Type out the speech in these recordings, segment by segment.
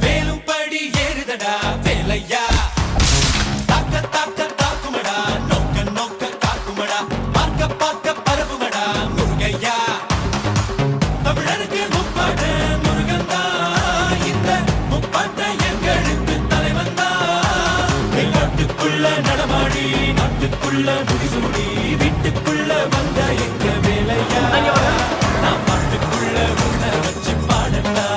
வேலும் படி ஏறுதடா வேலையா தாக்க தாக்க தாக்குமடா நோக்க நோக்க காக்குமடா பார்க்க பார்க்க பரவுமடா முருகையா தமிழருக்கு முப்பாட்ட முருகந்தா இந்த முப்பாட்ட எங்களுக்கு தலைவந்தா நாட்டுக்குள்ள நடமாடி நாட்டுக்குள்ள முடிசூடி வீட்டுக்குள்ள வந்த எங்க வேலையா நான் பாட்டுக்குள்ள உன்ன வச்சு பாடண்டா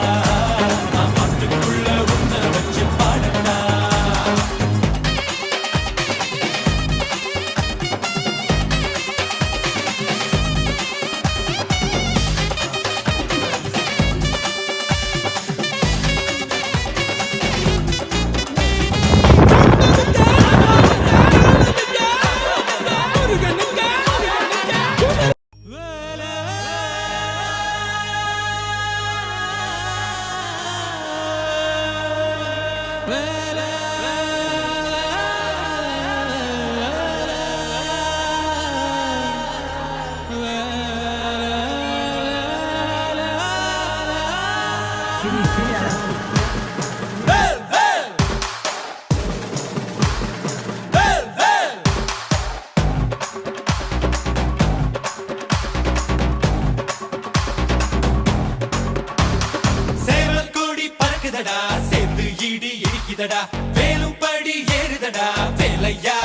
சேர்ந்து ஈடி இடிக்குதடா வேலும் படி ஏறுதடா வேலையா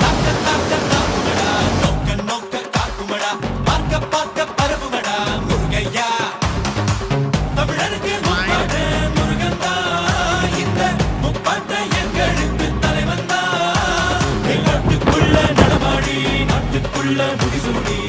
தாக்க தாக்க தாக்குமடா நோக்க நோக்க காக்குமடா பார்க்க பார்க்க பரவுமடா முருகையா தமிழருக்கு முப்பாட்ட முருகந்தா இந்த முப்பாட்ட எங்களுக்கு தலைவந்தா நாட்டுக்குள்ள நடமாடி நாட்டுக்குள்ள முடிசூடி